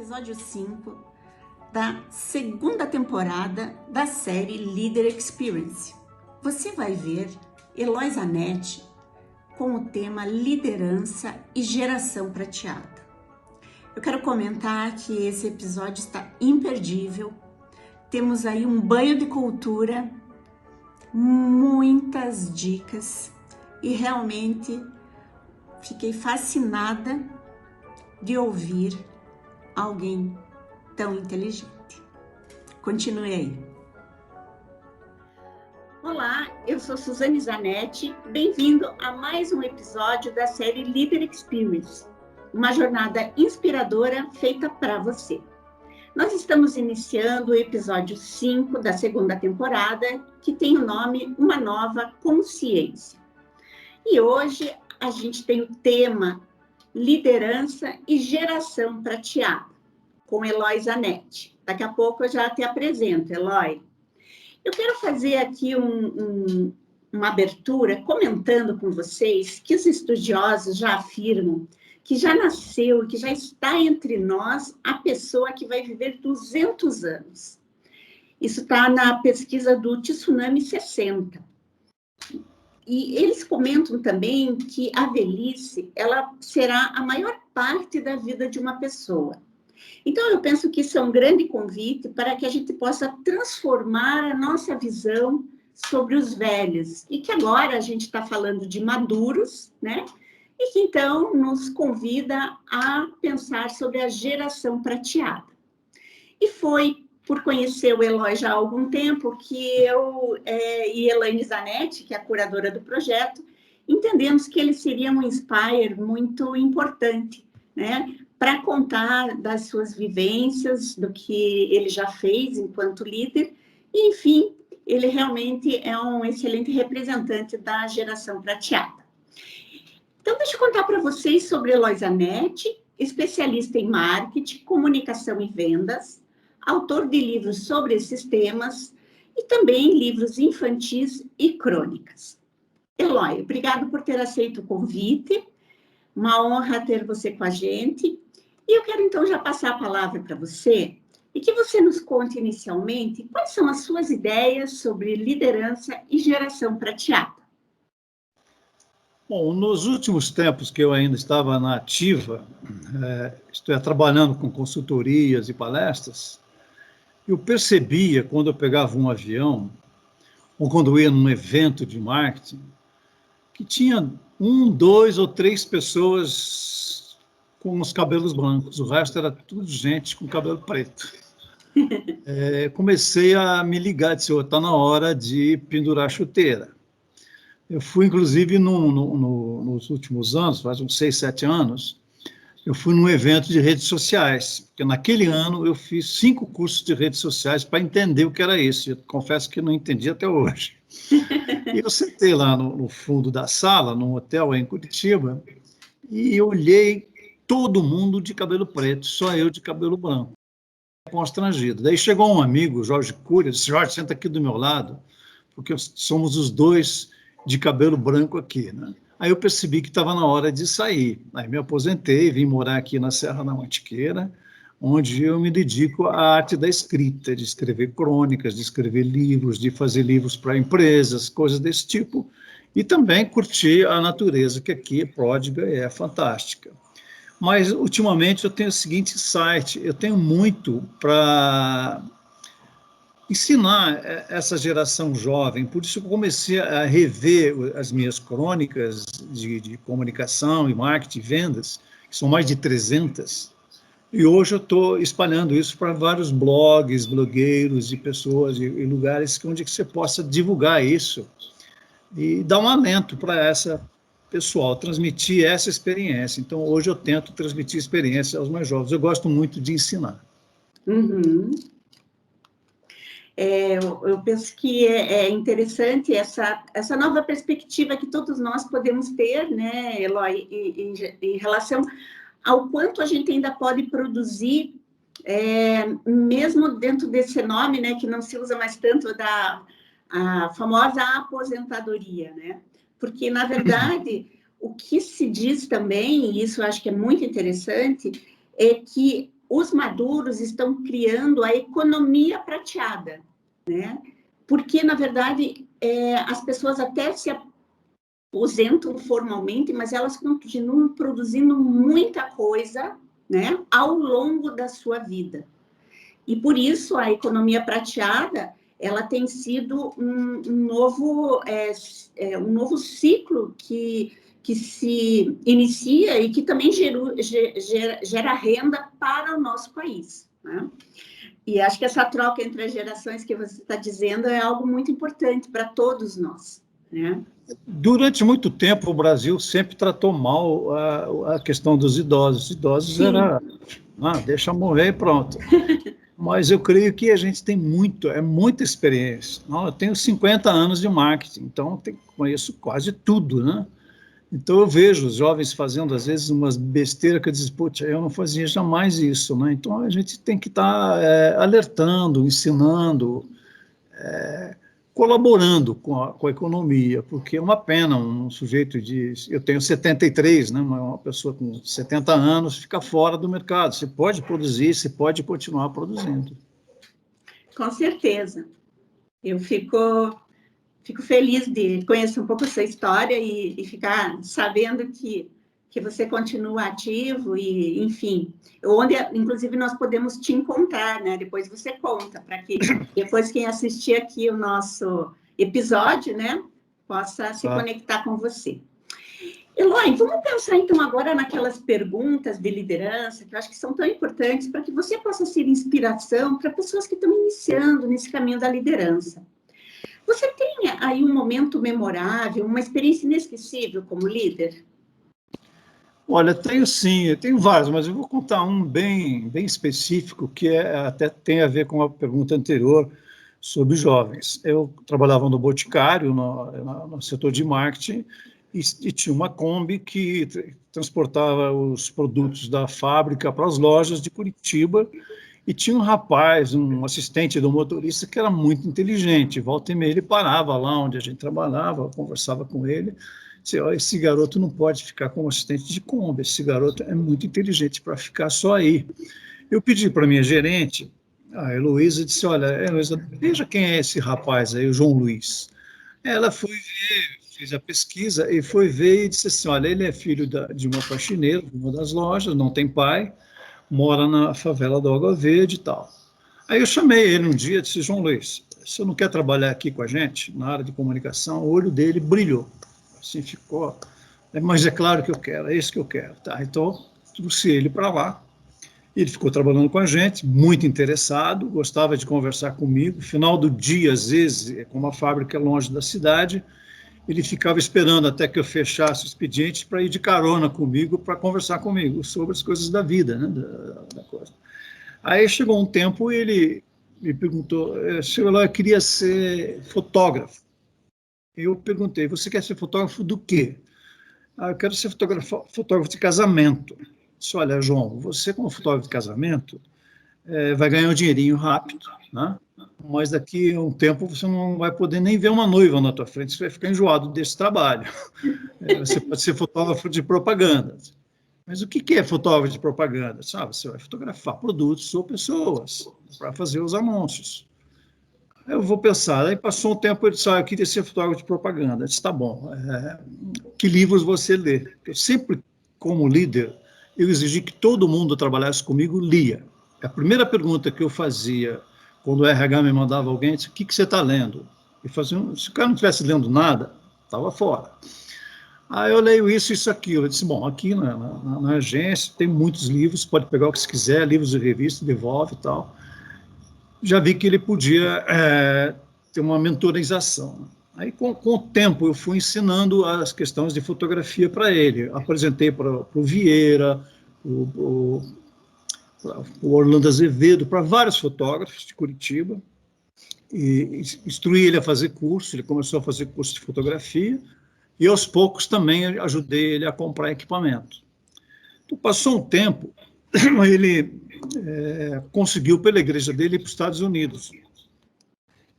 episódio 5 da segunda temporada da série Leader Experience. Você vai ver Eloy Zanetti com o tema Liderança e Geração Prateada. Eu quero comentar que esse episódio está imperdível. Temos aí um banho de cultura, muitas dicas e realmente fiquei fascinada de ouvir alguém tão inteligente. Continue aí. Olá, eu sou Suzane Zanetti. Bem-vindo a mais um episódio da série Leader Experience, uma jornada inspiradora feita para você. Nós estamos iniciando o episódio 5 da segunda temporada, que tem o nome Uma Nova Consciência. E hoje a gente tem o tema Liderança e Geração Prateada, com Eloy Zanetti. Daqui a pouco eu já te apresento, Eloy. Eu quero fazer aqui uma abertura comentando com vocês que os estudiosos já afirmam que já nasceu, que já está entre nós a pessoa que vai viver 200 anos. Isso está na pesquisa do Tsunami 60. E eles comentam também que a velhice, ela será a maior parte da vida de uma pessoa. Então, eu penso que isso é um grande convite para que a gente possa transformar a nossa visão sobre os velhos. E que agora a gente está falando de maduros, né? E que então nos convida a pensar sobre a geração prateada. E foi por conhecer o Eloy já há algum tempo, que eu e Elaine Zanetti, que é a curadora do projeto, entendemos que ele seria um inspire muito importante, né, para contar das suas vivências, do que ele já fez enquanto líder, e, enfim, ele realmente é um excelente representante da geração prateada. Então, deixa eu contar para vocês sobre Eloy Zanetti, especialista em marketing, comunicação e vendas, autor de livros sobre esses temas e também livros infantis e crônicas. Eloy, obrigado por ter aceito o convite, uma honra ter você com a gente. E eu quero então já passar a palavra para você e que você nos conte inicialmente quais são as suas ideias sobre liderança e geração prateada. Bom, nos últimos tempos que eu ainda estava na ativa, trabalhando com consultorias e palestras, eu percebia, quando eu pegava um avião, ou quando eu ia num evento de marketing, que tinha 1, 2 ou 3 pessoas com os cabelos brancos, o resto era tudo gente com cabelo preto. Comecei a me ligar, disse, está na hora de pendurar a chuteira. Eu fui, inclusive, nos últimos anos, faz uns 6, 7 anos, eu fui num evento de redes sociais, porque naquele ano eu fiz 5 cursos de redes sociais para entender o que era isso. Eu confesso que não entendi até hoje. E eu sentei lá no fundo da sala, num hotel em Curitiba, e olhei todo mundo de cabelo preto, só eu de cabelo branco, constrangido. Daí chegou um amigo, Jorge Cury, disse, Jorge, senta aqui do meu lado, porque somos os dois de cabelo branco aqui, né? Aí eu percebi que estava na hora de sair. Aí me aposentei, vim morar aqui na Serra da Mantiqueira, onde eu me dedico à arte da escrita, de escrever crônicas, de escrever livros, de fazer livros para empresas, coisas desse tipo, e também curtir a natureza, que aqui é pródiga e é fantástica. Mas, ultimamente, eu tenho o seguinte insight, eu tenho muito para ensinar essa geração jovem, por isso eu comecei a rever as minhas crônicas de comunicação e marketing e vendas, que são mais de 300, e hoje eu estou espalhando isso para vários blogs, blogueiros e pessoas e lugares onde você possa divulgar isso e dar um alento para essa pessoal, transmitir essa experiência. Então, hoje eu tento transmitir experiência aos mais jovens. Eu gosto muito de ensinar. Uhum. Eu penso que é interessante essa nova perspectiva que todos nós podemos ter, né, Eloy, em relação ao quanto a gente ainda pode produzir, mesmo dentro desse nome, né, que não se usa mais tanto, a famosa aposentadoria, né? Porque, na verdade, o que se diz também, e isso eu acho que é muito interessante, é que os maduros estão criando a economia prateada, né? Porque, na verdade, as pessoas até se aposentam formalmente, mas elas continuam produzindo muita coisa, né, ao longo da sua vida. E, por isso, a economia prateada, ela tem sido um novo ciclo que se inicia e que também gera renda para o nosso país, né? E acho que essa troca entre as gerações que você está dizendo é algo muito importante para todos nós, né? Durante muito tempo, o Brasil sempre tratou mal a questão dos idosos. Os idosos era, deixa morrer e pronto. Mas eu creio que a gente tem muita experiência. Eu tenho 50 anos de marketing, então conheço quase tudo, né? Então eu vejo os jovens fazendo, às vezes, umas besteiras que eu digo, putz, eu não fazia jamais isso, né? Então a gente tem que estar alertando, ensinando, colaborando com a economia, porque é uma pena um sujeito eu tenho 73, né? Uma pessoa com 70 anos fica fora do mercado. Você pode produzir, você pode continuar produzindo. Com certeza. Eu fico feliz de conhecer um pouco a sua história e ficar sabendo que você continua ativo e, enfim, onde, inclusive, nós podemos te encontrar, né? Depois você conta, para que depois quem assistir aqui o nosso episódio, né, possa se conectar com você. Eloy, vamos pensar, então, agora naquelas perguntas de liderança, que eu acho que são tão importantes para que você possa ser inspiração para pessoas que estão iniciando nesse caminho da liderança. Você tem aí um momento memorável, uma experiência inesquecível como líder? Olha, tenho sim, eu tenho vários, mas eu vou contar um bem específico, que até tem a ver com a pergunta anterior sobre jovens. Eu trabalhava no Boticário, no setor de marketing, e tinha uma Kombi que transportava os produtos da fábrica para as lojas de Curitiba, e tinha um rapaz, um assistente do motorista, que era muito inteligente. Volta e meia ele parava lá onde a gente trabalhava, conversava com ele, disse, esse garoto não pode ficar como assistente de Kombi, esse garoto é muito inteligente para ficar só aí. Eu pedi para a minha gerente, a Heloísa, disse, olha, Heloísa, veja quem é esse rapaz aí, o João Luiz. Ela foi ver, fez a pesquisa e foi ver e disse assim, olha, ele é filho de uma faxineira, de uma das lojas, não tem pai, mora na favela do Água Verde e tal. Aí eu chamei ele um dia e disse, João Luiz, você não quer trabalhar aqui com a gente, na área de comunicação? O olho dele brilhou, assim ficou, mas é claro que eu quero, é isso que eu quero. Tá, então, trouxe ele para lá, ele ficou trabalhando com a gente, muito interessado, gostava de conversar comigo, final do dia, às vezes, como a fábrica é longe da cidade, ele ficava esperando até que eu fechasse o expediente para ir de carona comigo, para conversar comigo sobre as coisas da vida, né, da coisa. Aí chegou um tempo e ele me perguntou, senhor Eloy, eu queria ser fotógrafo. Eu perguntei, você quer ser fotógrafo do quê? Eu quero ser fotógrafo de casamento. Eu disse, olha, João, você como fotógrafo de casamento vai ganhar um dinheirinho rápido, né? Mas daqui a um tempo você não vai poder nem ver uma noiva na tua frente, você vai ficar enjoado desse trabalho. Você pode ser fotógrafo de propaganda. Mas o que é fotógrafo de propaganda? Você vai fotografar produtos ou pessoas para fazer os anúncios. Eu vou pensar, aí passou um tempo, ele disse, eu queria ser fotógrafo de propaganda. Eu disse, tá bom, que livros você lê? Eu sempre, como líder, eu exigi que todo mundo trabalhasse comigo, lia. A primeira pergunta que eu fazia, quando o RH me mandava alguém, disse, o que você está lendo? Eu fazia, se o cara não estivesse lendo nada, estava fora. Aí eu leio isso, aquilo. Eu disse, bom, aqui na agência tem muitos livros, pode pegar o que você quiser, livros de revista, devolve e tal. Já vi que ele podia ter uma mentorização. Aí, com o tempo, eu fui ensinando as questões de fotografia para ele. Apresentei para o Vieira, o Orlando Azevedo, para vários fotógrafos de Curitiba, e instruí ele a fazer curso, ele começou a fazer curso de fotografia, e aos poucos também ajudei ele a comprar equipamento. Então, passou um tempo, ele conseguiu, pela igreja dele, ir para os Estados Unidos.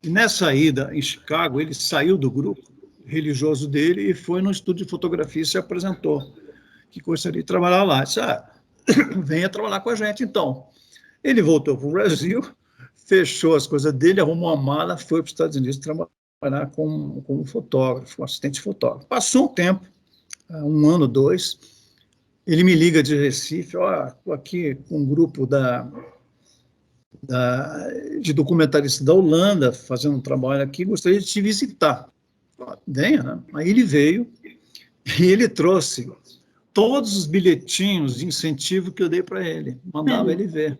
E nessa ida em Chicago, ele saiu do grupo religioso dele e foi no estúdio de fotografia e se apresentou, que gostaria de trabalhar lá. Disse, venha trabalhar com a gente, então. Ele voltou para o Brasil, fechou as coisas dele, arrumou uma mala, foi para os Estados Unidos trabalhar como fotógrafo, assistente fotógrafo. Passou um tempo, 1 ano, 2, ele me liga de Recife, estou aqui com um grupo de documentaristas da Holanda, fazendo um trabalho aqui, gostaria de te visitar. Venha, né? Aí ele veio e ele trouxe todos os bilhetinhos de incentivo que eu dei para ele, mandava ele ver.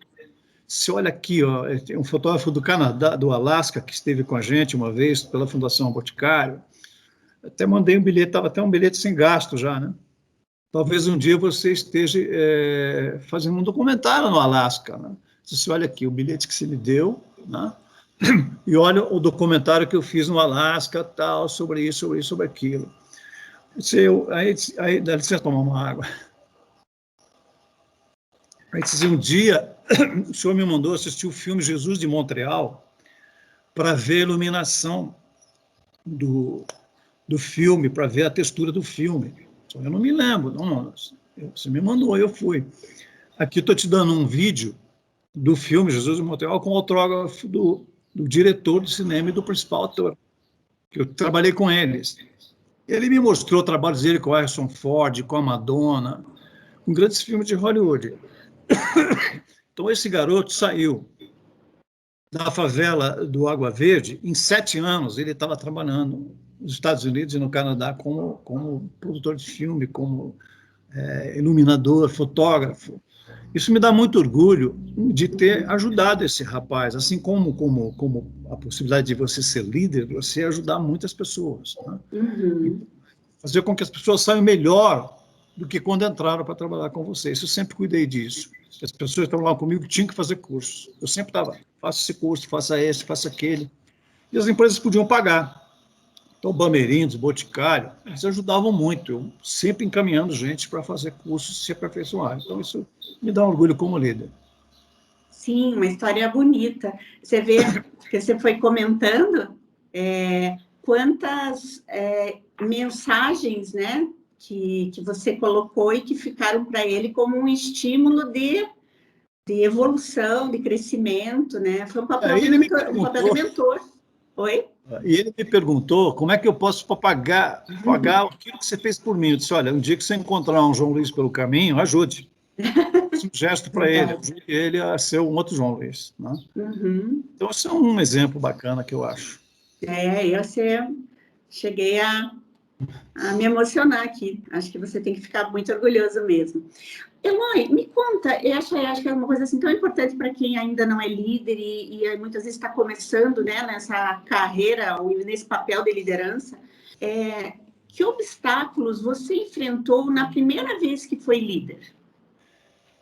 Você olha aqui, tem um fotógrafo do Canadá, do Alasca, que esteve com a gente uma vez pela Fundação Boticário. Até mandei um bilhete, estava até um bilhete sem gasto já, né? Talvez um dia você esteja fazendo um documentário no Alasca, né? Você olha aqui, o bilhete que você me deu, né? E olha o documentário que eu fiz no Alasca, tal, sobre isso, sobre aquilo. Aí dá licença, tomar uma água. Aí disse, um dia, o senhor me mandou assistir o filme Jesus de Montreal para ver a iluminação do filme, para ver a textura do filme. Eu não me lembro, não, você me mandou, eu fui. Aqui estou te dando um vídeo do filme Jesus de Montreal com o autógrafo do diretor de cinema e do principal ator, que eu trabalhei com eles. Ele me mostrou trabalhos dele com o Harrison Ford, com a Madonna, com grandes filmes de Hollywood. Então, esse garoto saiu da favela do Água Verde, em 7 anos ele estava trabalhando nos Estados Unidos e no Canadá como produtor de filme, como iluminador, fotógrafo. Isso me dá muito orgulho de ter ajudado esse rapaz, assim como a possibilidade de você ser líder, você ajudar muitas pessoas, né? Uhum. Fazer com que as pessoas saiam melhor do que quando entraram para trabalhar com você. Isso eu sempre cuidei disso. As pessoas que estavam lá comigo tinham que fazer cursos. Eu sempre estava, faça esse curso, faça esse, faça aquele. E as empresas podiam pagar. Então, Bamerindos, Boticário, eles ajudavam muito. Eu sempre encaminhando gente para fazer cursos e se aperfeiçoar. Então, isso me dá orgulho como líder. Sim, uma história bonita. Você vê que você foi comentando quantas mensagens, né, que você colocou e que ficaram para ele como um estímulo de evolução, de crescimento, né? Foi um papel de mentor. Oi? E ele me perguntou como é que eu posso pagar aquilo que você fez por mim. Eu disse, olha, um dia que você encontrar um João Luiz pelo caminho, ajude. Um gesto para ele a ser um outro João Luiz, né? Uhum. Então, isso é um exemplo bacana que eu acho. Eu cheguei a me emocionar aqui. Acho que você tem que ficar muito orgulhoso mesmo. Eloy, me conta, eu acho que é uma coisa assim tão importante para quem ainda não é líder e muitas vezes está começando, né, nessa carreira ou nesse papel de liderança. Que obstáculos você enfrentou na primeira vez que foi líder?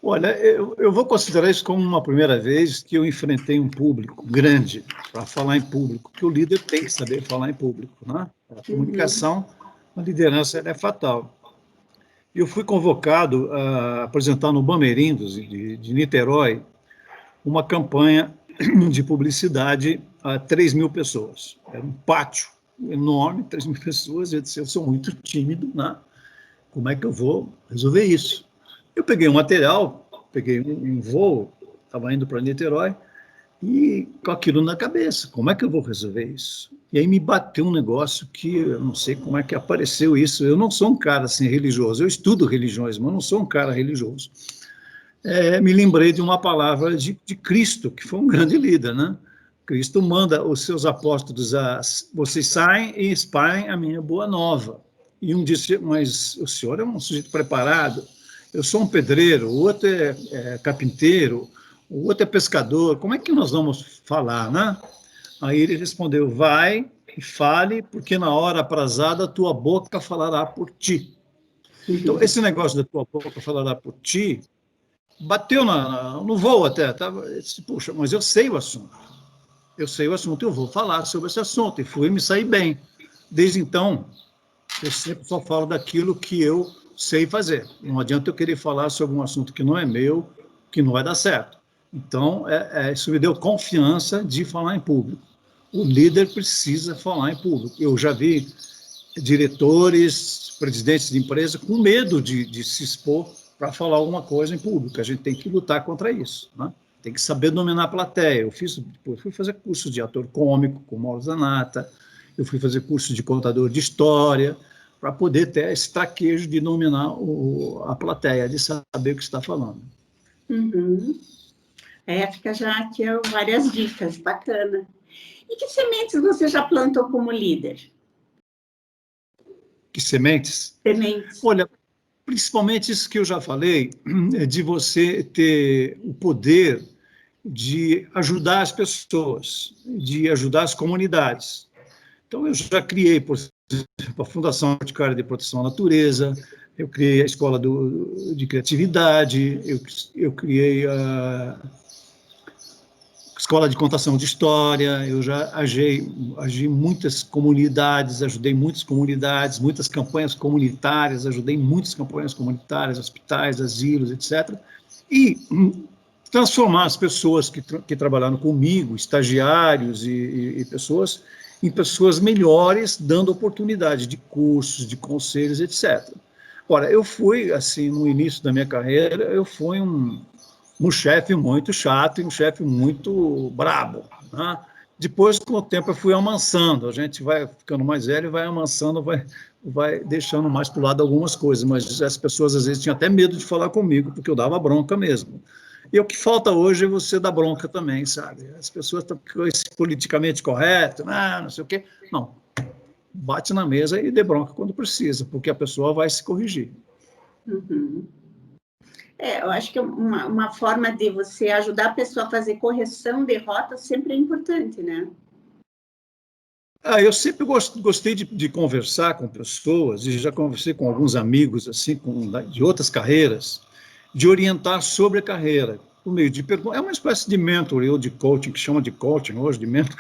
Olha, eu vou considerar isso como uma primeira vez que eu enfrentei um público grande para falar em público, que o líder tem que saber falar em público, né? A comunicação, a liderança é fatal. Eu fui convocado a apresentar no Bamerindos, de Niterói, uma campanha de publicidade a 3.000 pessoas. Era um pátio enorme, 3.000 pessoas. Eu disse, eu sou muito tímido, né? Como é que eu vou resolver isso? Eu peguei um material, peguei um voo, estava indo para Niterói, e com aquilo na cabeça, como é que eu vou resolver isso? E aí me bateu um negócio que eu não sei como é que apareceu isso. Eu não sou um cara assim religioso, eu estudo religiões, mas não sou um cara religioso. Me lembrei de uma palavra de Cristo, que foi um grande líder, né? Cristo manda os seus apóstolos vocês saem e espalhem a minha boa nova. E um disse, mas o senhor é um sujeito preparado, eu sou um pedreiro, o outro é carpinteiro, o outro é pescador, como é que nós vamos falar, né? Aí ele respondeu, vai e fale, porque na hora aprazada a tua boca falará por ti. Então, esse negócio da tua boca falará por ti, bateu no voo até, puxa, mas eu sei o assunto, eu vou falar sobre esse assunto, e fui me sair bem. Desde então, eu sempre só falo daquilo que eu sei fazer. Não adianta eu querer falar sobre um assunto que não é meu, que não vai dar certo. Então, isso me deu confiança de falar em público. O líder precisa falar em público. Eu já vi diretores, presidentes de empresa com medo de se expor para falar alguma coisa em público. A gente tem que lutar contra isso, né? tem que saber dominar a plateia. Eu fui fazer curso de ator cômico com Mauro Zanata, eu fui fazer curso de contador de história, para poder ter esse traquejo de dominar a plateia, de saber o que está falando. Uhum. Fica já aqui várias dicas, bacana. E que sementes você já plantou como líder? Que sementes? Sementes. Olha, principalmente isso que eu já falei, de você ter o poder de ajudar as pessoas, de ajudar as comunidades. Então, eu já criei, por exemplo, a Fundação Boticária de Proteção à Natureza, eu criei a Escola de Criatividade, eu criei a Escola de Contação de História, eu já agi em muitas comunidades, ajudei muitas comunidades, muitas campanhas comunitárias, ajudei muitas campanhas comunitárias, hospitais, asilos, etc. E transformar as pessoas que trabalharam comigo, estagiários e pessoas, em pessoas melhores, dando oportunidade de cursos, de conselhos, etc. Ora, eu fui, assim, no início da minha carreira, eu fui um chefe muito chato e um chefe muito brabo, né? Depois, com o tempo, eu fui amansando. A gente vai ficando mais velho, vai amansando, vai deixando mais para o lado algumas coisas, mas as pessoas, às vezes, tinham até medo de falar comigo, porque eu dava bronca mesmo. E o que falta hoje é você dar bronca também, sabe? As pessoas estão com esse politicamente correto, não sei o quê. Não, bate na mesa e dê bronca quando precisa, porque a pessoa vai se corrigir. Uhum. Eu acho que uma forma de você ajudar a pessoa a fazer correção de rota sempre é importante, né? Eu sempre gostei de conversar com pessoas, e já conversei com alguns amigos, assim, de outras carreiras, de orientar sobre a carreira, por meio de perguntas. É uma espécie de mentor, ou de coaching, que chama de coaching hoje, de mentor.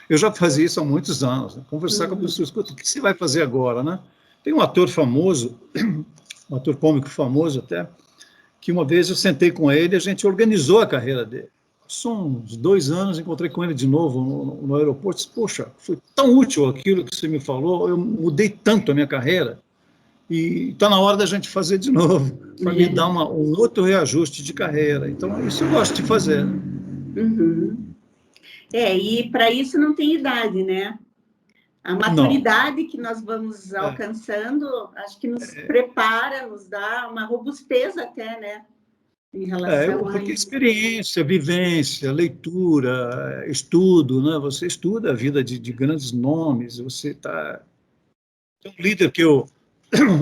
Eu já fazia isso há muitos anos, né? Conversar com a pessoa, escuta, o que você vai fazer agora, né? Tem um ator famoso, um ator cômico famoso até, que uma vez eu sentei com ele e a gente organizou a carreira dele. São uns 2 anos, encontrei com ele de novo no aeroporto, disse, poxa, foi tão útil aquilo que você me falou, eu mudei tanto a minha carreira, e está na hora da gente fazer de novo, para me dar um outro reajuste de carreira. Então, isso eu gosto de fazer. Uhum. E para isso não tem idade, né? A Não. maturidade que nós vamos alcançando, acho que nos prepara, nos dá uma robustez até, né? Em relação a Porque isso. experiência, vivência, leitura, estudo, né? Você estuda a vida de grandes nomes, você está... Tem um líder que eu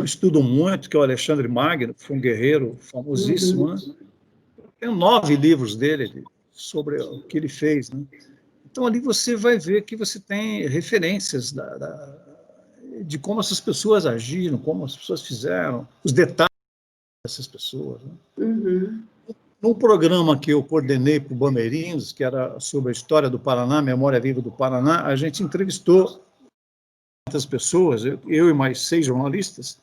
estudo muito, que é o Alexandre Magno, que foi um guerreiro famosíssimo, né? Tem 9 livros dele sobre o que ele fez, né? Então, ali você vai ver que você tem referências de como essas pessoas agiram, como as pessoas fizeram, os detalhes dessas pessoas, né? Uhum. Num programa que eu coordenei para o Bameirinhos, que era sobre a história do Paraná, Memória Viva do Paraná, a gente entrevistou muitas pessoas, eu e mais 6 jornalistas,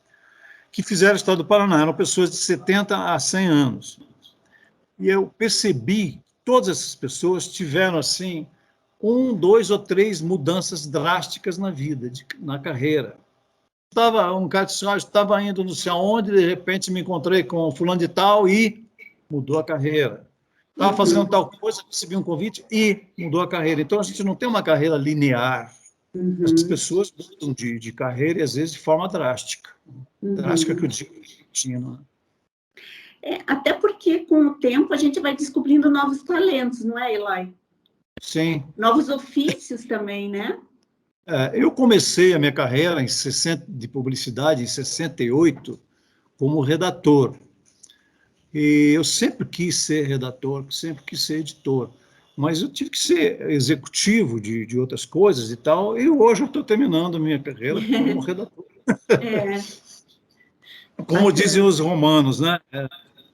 que fizeram a história do Paraná. Eram pessoas de 70 a 100 anos. E eu percebi que todas essas pessoas tiveram, assim, 1, 2 ou 3 mudanças drásticas na vida, na carreira. Um cara disse, estava indo não sei aonde, de repente me encontrei com fulano de tal e mudou a carreira. Estava fazendo tal coisa, recebi um convite e mudou a carreira. Então, a gente não tem uma carreira linear. As pessoas mudam de carreira, e às vezes de forma drástica. Drástica que eu digo, repentina. Até porque, com o tempo, a gente vai descobrindo novos talentos, não é, Eloy? Sim. Novos ofícios também, né? Eu comecei a minha carreira de publicidade em 68 como redator. E eu sempre quis ser redator, sempre quis ser editor. Mas eu tive que ser executivo de outras coisas e tal, e hoje eu estou terminando a minha carreira como redator. Como dizem os romanos, né?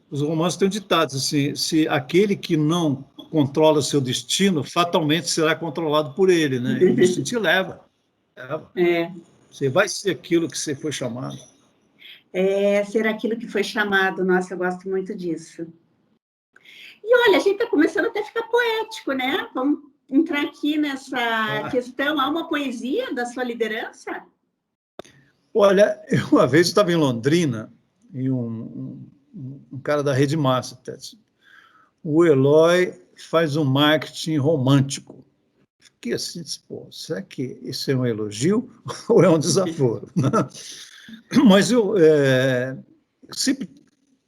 Os romanos têm um ditado assim: se aquele que não controla o seu destino, fatalmente será controlado por ele, né? E o destino te leva. Você vai ser aquilo que você foi chamado. Ser aquilo que foi chamado. Nossa, eu gosto muito disso. E olha, a gente está começando até a ficar poético, né? Vamos entrar aqui nessa questão. Há uma poesia da sua liderança? Olha, uma vez eu estava em Londrina, e um cara da Rede Massa, o Eloy faz um marketing romântico. Fiquei assim, pô, será que isso é um elogio ou é um desaforo? Mas eu sempre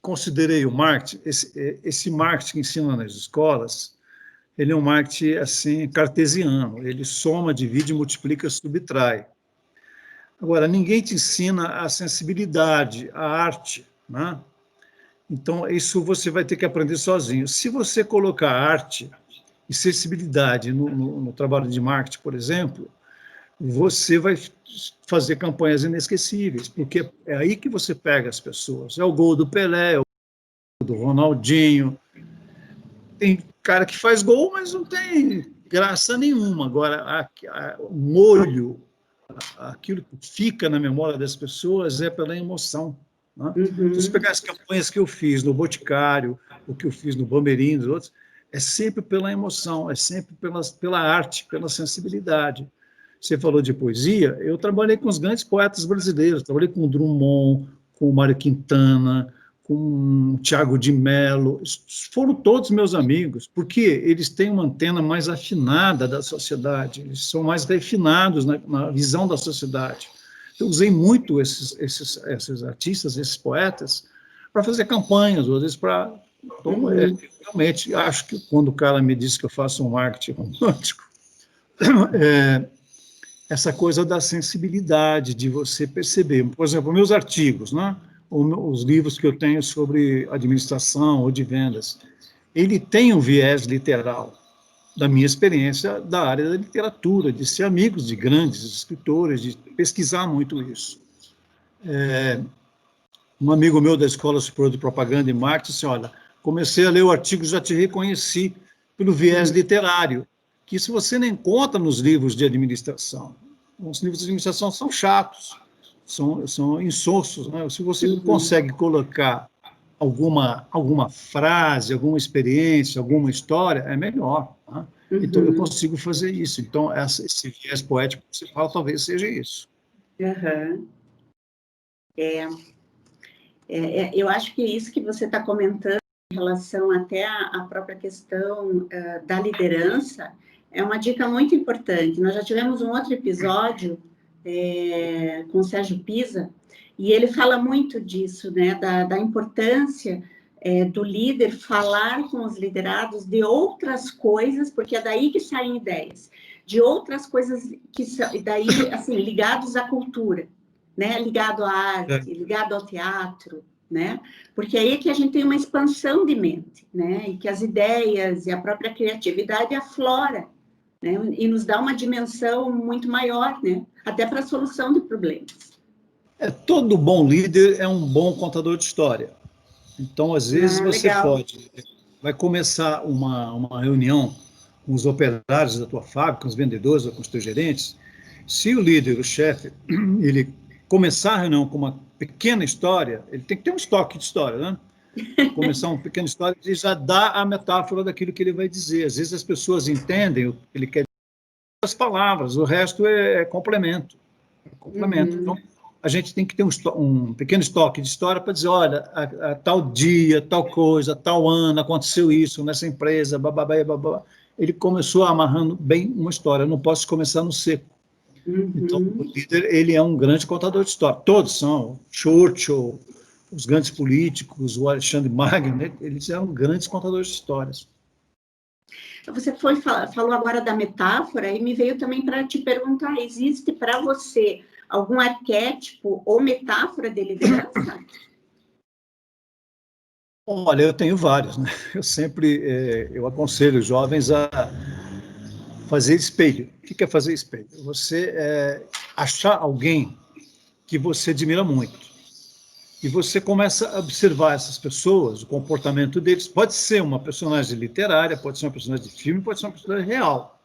considerei o marketing, esse marketing que ensina nas escolas, ele é um marketing assim, cartesiano, ele soma, divide, multiplica, subtrai. Agora, ninguém te ensina a sensibilidade, a arte, né? Então, isso você vai ter que aprender sozinho. Se você colocar arte e sensibilidade no trabalho de marketing, por exemplo, você vai fazer campanhas inesquecíveis, porque é aí que você pega as pessoas. É o gol do Pelé, é o gol do Ronaldinho. Tem cara que faz gol, mas não tem graça nenhuma. Agora, o molho, aquilo que fica na memória das pessoas é pela emoção. Né? Então, se pegar as campanhas que eu fiz no Boticário, o que eu fiz no Bameirinhos, outros, é sempre pela emoção, é sempre pela arte, pela sensibilidade. Você falou de poesia, eu trabalhei com os grandes poetas brasileiros, trabalhei com o Drummond, com o Mário Quintana, com o Tiago de Mello, foram todos meus amigos, porque eles têm uma antena mais afinada da sociedade, eles são mais refinados na visão da sociedade. Eu usei muito esses artistas, esses poetas, para fazer campanhas, às vezes para... realmente, acho que quando o cara me disse que eu faço um marketing romântico, essa coisa da sensibilidade, de você perceber. Por exemplo, meus artigos, né? Os livros que eu tenho sobre administração ou de vendas, ele tem um viés literal, da minha experiência da área da literatura, de ser amigos de grandes escritores, de pesquisar muito isso. Um amigo meu da Escola Superior de Propaganda e Marketing disse, olha, comecei a ler o artigo, já te reconheci pelo viés literário, que isso você não encontra nos livros de administração. Os livros de administração são chatos, são insonsos, né? Se você consegue colocar alguma frase, alguma experiência, alguma história, é melhor. Né? Então, eu consigo fazer isso. Então, esse viés poético que você fala, talvez seja isso. Eu acho que isso que você está comentando em relação até à própria questão da liderança é uma dica muito importante. Nós já tivemos um outro episódio com o Sérgio Pisa, e ele fala muito disso, né, da importância do líder falar com os liderados de outras coisas, porque é daí que saem ideias, de outras coisas que são, daí, assim, ligados à cultura, né, ligado à arte, ligado ao teatro, né, porque aí é que a gente tem uma expansão de mente, né, e que as ideias e a própria criatividade aflora, né, e nos dá uma dimensão muito maior, né, até para a solução de problemas. Todo bom líder é um bom contador de história. Então, às vezes, você vai começar uma reunião com os operários da tua fábrica, com os vendedores, com os teus gerentes. Se o líder, o chefe, ele começar a reunião com uma pequena história, ele tem que ter um estoque de história, né? Começar uma pequena história, ele já dá a metáfora daquilo que ele vai dizer. Às vezes as pessoas entendem o que ele quer dizer as palavras, o resto é complemento. Então, a gente tem que ter um pequeno estoque de história para dizer, olha, a tal dia, tal coisa, tal ano, aconteceu isso nessa empresa, bababá, babá. Ele começou amarrando bem uma história, eu não posso começar no seco. Então, o líder, ele é um grande contador de história. Todos são. Churchill, os grandes políticos, o Alexandre Magno, né? Eles eram grandes contadores de histórias. Você falou agora da metáfora e me veio também para te perguntar, existe para você algum arquétipo ou metáfora de liderança? Olha, eu tenho vários, né? Eu aconselho os jovens a fazer espelho. O que é fazer espelho? Você achar alguém que você admira muito. E você começa a observar essas pessoas, o comportamento deles. Pode ser uma personagem literária, pode ser uma personagem de filme, pode ser uma personagem real.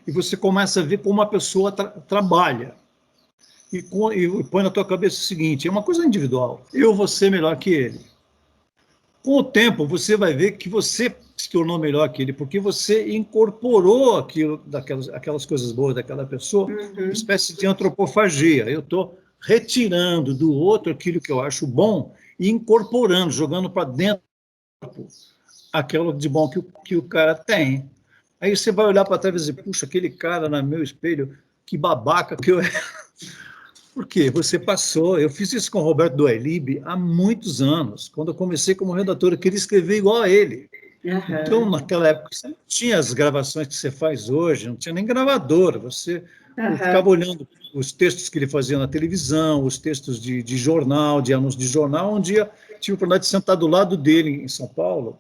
E você começa a ver como a pessoa trabalha. E põe na tua cabeça o seguinte, é uma coisa individual. Eu vou ser melhor que ele. Com o tempo, você vai ver que você se tornou melhor que ele, porque você incorporou aquelas coisas boas daquela pessoa, uma espécie de antropofagia. Eu estou retirando do outro aquilo que eu acho bom e incorporando, jogando para dentro aquilo de bom que o cara tem. Aí você vai olhar para trás e dizer, puxa, aquele cara no meu espelho, que babaca que eu era. Por quê? Você passou, eu fiz isso com o Roberto Duailib há muitos anos, quando eu comecei como redator, eu queria escrever igual a ele. Então, naquela época, você não tinha as gravações que você faz hoje, não tinha nem gravador, você ficava olhando os textos que ele fazia na televisão, os textos de jornal, de anúncio de jornal. Um dia tive a oportunidade de sentar do lado dele em São Paulo.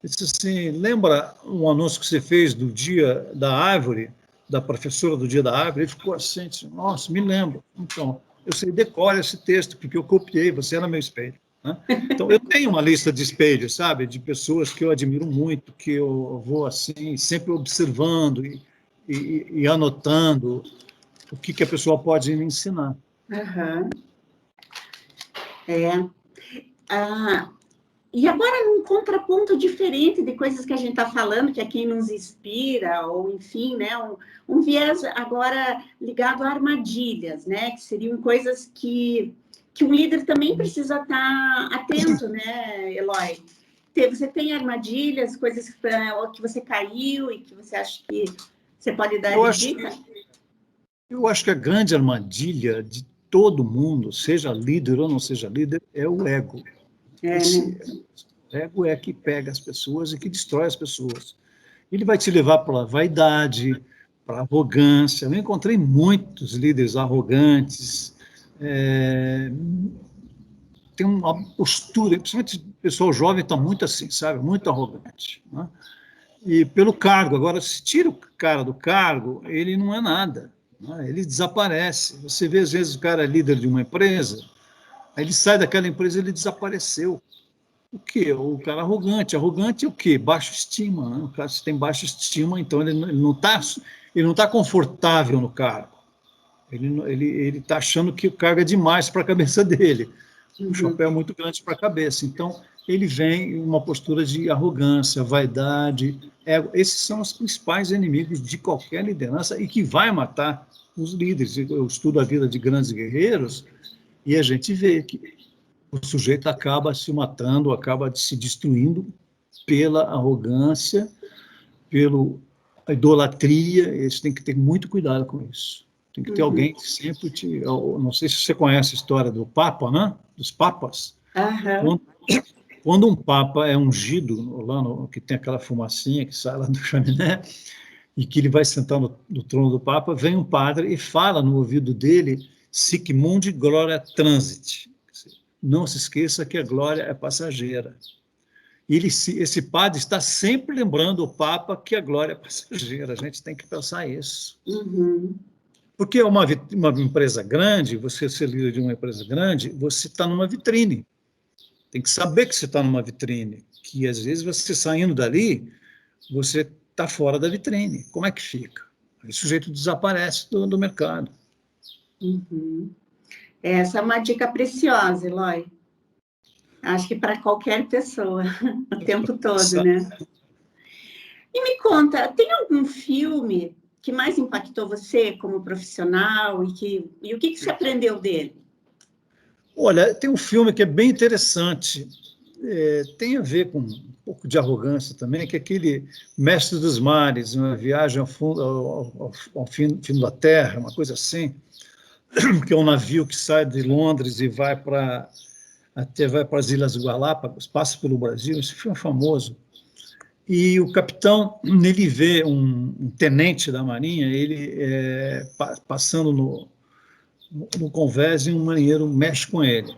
Ele disse assim, lembra um anúncio que você fez do Dia da Árvore, da professora do Dia da Árvore? Ele ficou assim, disse, nossa, me lembro. Então, eu sei, decora esse texto, porque eu copiei, você era meu espelho. Né? Então, eu tenho uma lista de espelhos, sabe, de pessoas que eu admiro muito, que eu vou assim, sempre observando e anotando o que a pessoa pode me ensinar. Uhum. E agora, num contraponto diferente de coisas que a gente está falando, que é quem nos inspira, ou enfim, né, um viés agora ligado a armadilhas, né, que seriam coisas que um líder também precisa estar atento, né, Eloy? Você tem armadilhas, coisas que você caiu e que você acha que você pode dar dica? Eu acho que a grande armadilha de todo mundo, seja líder ou não seja líder, é o ego. Esse ego é que pega as pessoas e que destrói as pessoas. Ele vai te levar para a vaidade, para a arrogância. Eu encontrei muitos líderes arrogantes, tem uma postura, principalmente o pessoal jovem está muito assim, sabe? Muito arrogante. Né? E pelo cargo. Agora, se tira o cara do cargo, ele não é nada. Né? Ele desaparece. Você vê, às vezes, o cara é líder de uma empresa, aí ele sai daquela empresa e ele desapareceu. O quê? O cara arrogante. Arrogante é o quê? Baixa estima. Né? O cara, se tem baixa estima, então ele não tá confortável no cargo. Ele está achando que o cargo é demais para a cabeça dele. Um chapéu muito grande para a cabeça. Então, ele vem em uma postura de arrogância, vaidade, ego. Esses são os principais inimigos de qualquer liderança e que vai matar os líderes. Eu estudo a vida de grandes guerreiros e a gente vê que o sujeito acaba se matando, acaba se destruindo pela arrogância, pela idolatria. Eles têm que ter muito cuidado com isso. Tem que ter alguém que sempre te... Eu não sei se você conhece a história do Papa, né? Dos papas. Quando um papa é ungido, lá que tem aquela fumacinha que sai lá do chaminé, e que ele vai sentar no trono do papa, vem um padre e fala no ouvido dele, sic mundi gloria transit. Não se esqueça que a glória é passageira. Esse padre está sempre lembrando o papa que a glória é passageira. A gente tem que pensar isso. Porque uma empresa grande, você ser líder de uma empresa grande, você está numa vitrine. Tem que saber que você está numa vitrine, que às vezes você saindo dali, você está fora da vitrine. Como é que fica? Aí o sujeito desaparece do mercado. Essa é uma dica preciosa, Eloy. Acho que para qualquer pessoa, o tempo todo, né? E me conta, tem algum filme que mais impactou você como profissional e o que você aprendeu dele? Olha, tem um filme que é bem interessante, tem a ver com um pouco de arrogância também, que é aquele Mestre dos Mares, uma viagem ao fim da Terra, uma coisa assim, que é um navio que sai de Londres e vai para as Ilhas Galápagos, passa pelo Brasil. Esse filme é famoso. E o capitão, ele vê um tenente da Marinha, ele passando no convés, e um marinheiro mexe com ele.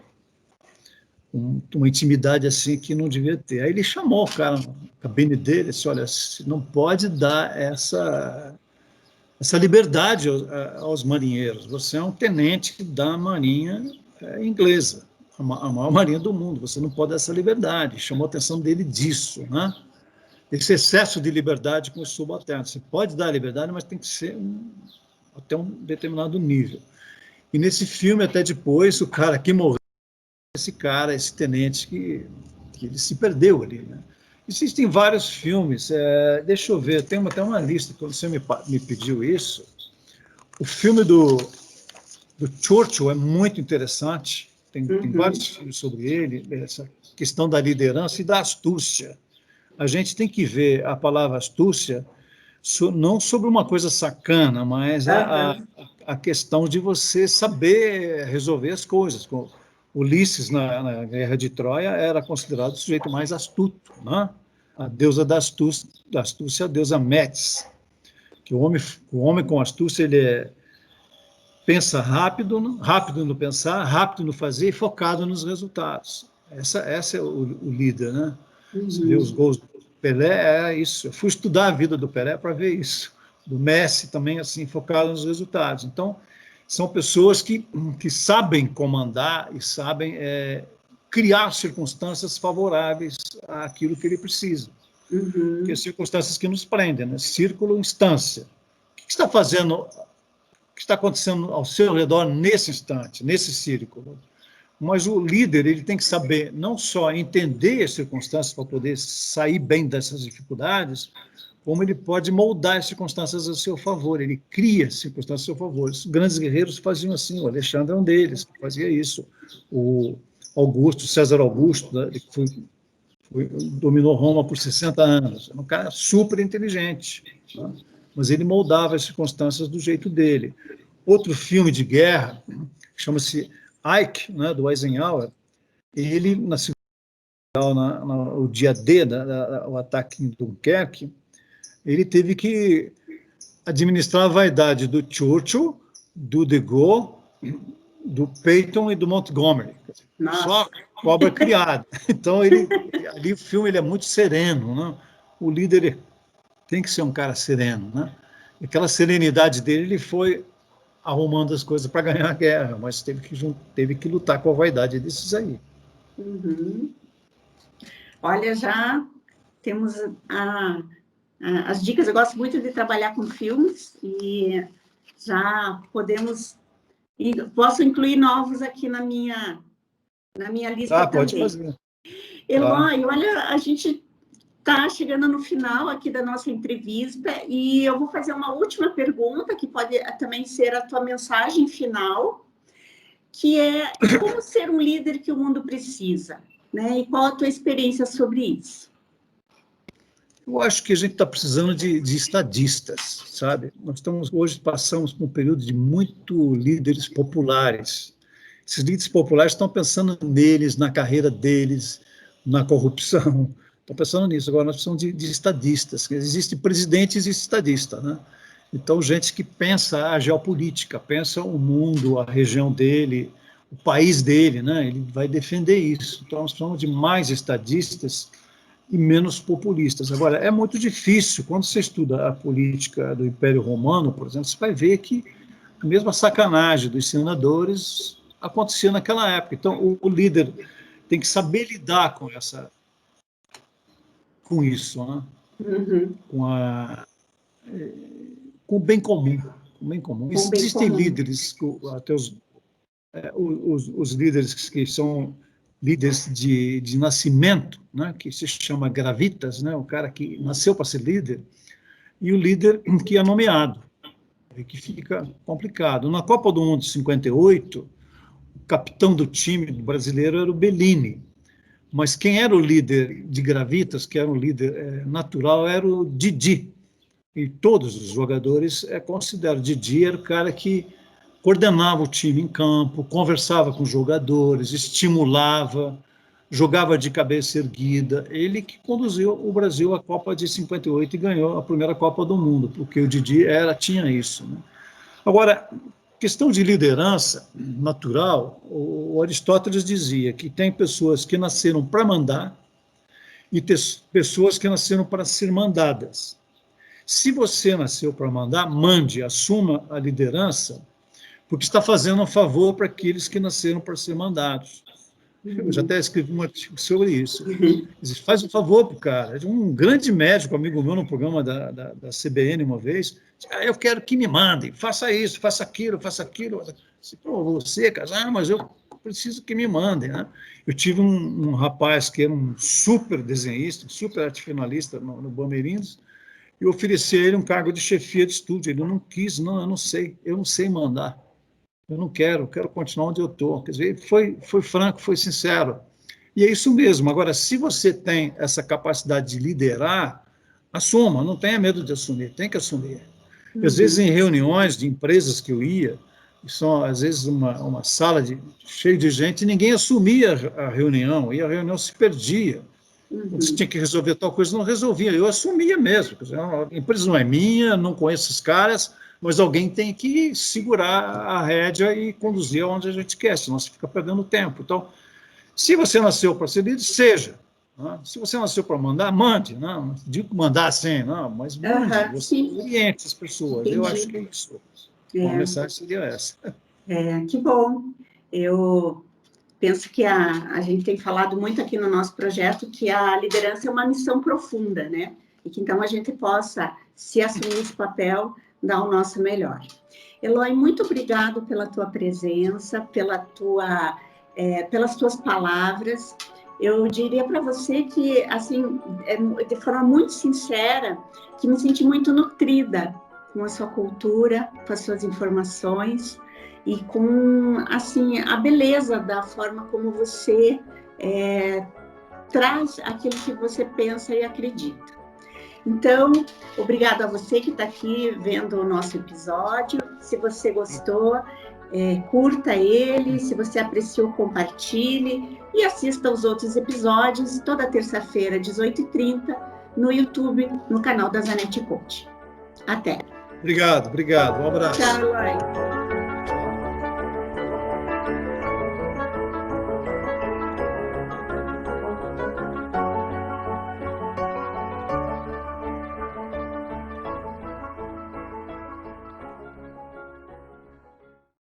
Uma intimidade assim que não devia ter. Aí ele chamou o cara na cabine dele e disse, olha, não pode dar essa liberdade aos marinheiros. Você é um tenente da Marinha inglesa, a maior marinha do mundo. Você não pode dar essa liberdade. Chamou a atenção dele disso, né? Esse excesso de liberdade com os subalternos. Você pode dar liberdade, mas tem que ser até um determinado nível. E nesse filme, até depois, o cara que morreu, esse tenente que ele se perdeu ali, né? Existem vários filmes, deixa eu ver, tem até uma lista, quando você me pediu isso. O filme do Churchill é muito interessante, tem vários filmes sobre ele, essa questão da liderança e da astúcia. a gente tem que ver a palavra astúcia não sobre uma coisa sacana, mas a questão de você saber resolver as coisas. Ulisses, na Guerra de Troia, era considerado o sujeito mais astuto, né? A deusa da astúcia, a deusa Metis, que o homem com astúcia, ele pensa rápido no pensar, rápido no fazer e focado nos resultados. Essa é o líder, né? Você vê os gols do Pelé, é isso. Eu fui estudar a vida do Pelé para ver isso. Do Messi também, assim, focado nos resultados. Então, são pessoas que sabem comandar e sabem criar circunstâncias favoráveis àquilo que ele precisa. Que são circunstâncias que nos prendem, né? Círculo, instância. O que está fazendo, o que está acontecendo ao seu redor nesse instante, nesse círculo? Mas o líder, ele tem que saber não só entender as circunstâncias para poder sair bem dessas dificuldades, como ele pode moldar as circunstâncias a seu favor, ele cria circunstâncias a seu favor. Os grandes guerreiros faziam assim, o Alexandre é um deles, que fazia isso. O Augusto, César Augusto, né, ele dominou Roma por 60 anos, era um cara super inteligente, né? Mas ele moldava as circunstâncias do jeito dele. Outro filme de guerra, chama-se Ike, né, do Eisenhower, ele, o dia D, o ataque em Dunkerque, ele teve que administrar a vaidade do Churchill, do De Gaulle, do Patton e do Montgomery. Nossa. Só cobra criada. Então, ali o filme ele é muito sereno, né? O líder tem que ser um cara sereno, né? E aquela serenidade dele, ele foi arrumando as coisas para ganhar a guerra, mas teve que lutar com a vaidade desses aí. Olha, já temos as dicas. Eu gosto muito de trabalhar com filmes e já posso incluir novos aqui na minha lista também. Pode fazer. Eloy, olha, a gente está chegando no final aqui da nossa entrevista e eu vou fazer uma última pergunta, que pode também ser a tua mensagem final, que é como ser um líder que o mundo precisa, né? E qual a tua experiência sobre isso? Eu acho que a gente está precisando de estadistas, sabe? Hoje passamos por um período de muito líderes populares. Esses líderes populares estão pensando neles, na carreira deles, na corrupção. Estão pensando nisso. Agora nós precisamos de estadistas. Existe presidente e existe estadista, né? Então, gente que pensa a geopolítica, pensa o mundo, a região dele, o país dele, né? Ele vai defender isso. Então, nós precisamos de mais estadistas e menos populistas. Agora, é muito difícil, quando você estuda a política do Império Romano, por exemplo, você vai ver que a mesma sacanagem dos senadores acontecia naquela época. Então, o líder tem que saber lidar com isso, né? Com o bem comum. Existem líderes, até os líderes que são líderes de nascimento, né, que se chama gravitas, né, o cara que nasceu para ser líder, e o líder que é nomeado, que fica complicado. Na Copa do Mundo de 58, o capitão do time brasileiro era o Bellini, mas quem era o líder de gravitas, que era um líder natural, era o Didi, e todos os jogadores consideram. Didi era o cara que coordenava o time em campo, conversava com os jogadores, estimulava, jogava de cabeça erguida. Ele que conduziu o Brasil à Copa de 58 e ganhou a primeira Copa do Mundo, porque o Didi tinha isso, né? Agora, questão de liderança natural, o Aristóteles dizia que tem pessoas que nasceram para mandar e tem pessoas que nasceram para ser mandadas. Se você nasceu para mandar, mande, assuma a liderança, porque está fazendo um favor para aqueles que nasceram para ser mandados. Eu já até escrevi um artigo sobre isso. Faz um favor para o cara. Um grande médico, amigo meu, no programa da CBN uma vez, disse, eu quero que me mandem, faça isso, faça aquilo. Você, cara, mas eu preciso que me mandem, né? Eu tive um rapaz que era um super desenhista, um super arte finalista no Bamerindos, e ofereci a ele um cargo de chefia de estúdio. Ele não quis, eu não sei mandar. Eu não quero continuar onde eu estou. Quer dizer, foi franco, foi sincero. E é isso mesmo. Agora, se você tem essa capacidade de liderar, assuma, não tenha medo de assumir, tem que assumir. Às vezes, em reuniões de empresas que eu ia, são, às vezes, uma sala cheia de gente, e ninguém assumia a reunião, e a reunião se perdia. Você tinha que resolver tal coisa, não resolvia, eu assumia mesmo. A empresa não é minha, não conheço os caras, mas alguém tem que segurar a rédea e conduzir aonde a gente quer, senão você fica perdendo tempo. Então, se você nasceu para ser líder, seja. Né? Se você nasceu para mandar, mande. Não digo mandar assim, não, mas mande. Você oriente as pessoas. Entendi. Eu acho que é isso. A mensagem seria essa. Que bom. Eu penso que a gente tem falado muito aqui no nosso projeto que a liderança é uma missão profunda, né? E que então a gente possa, se assumir esse papel, dar o nosso melhor. Eloy, muito obrigado pela tua presença, pelas tuas palavras. Eu diria para você que, assim, de forma muito sincera, que me senti muito nutrida com a sua cultura, com as suas informações e com, assim, a beleza da forma como você traz aquilo que você pensa e acredita. Então, obrigada a você que está aqui vendo o nosso episódio. Se você gostou, curta ele. Se você apreciou, compartilhe. E assista aos outros episódios toda terça-feira, 18h30, no YouTube, no canal da Zanetti Coach. Até. Obrigado. Um abraço. Tchau, Eloy.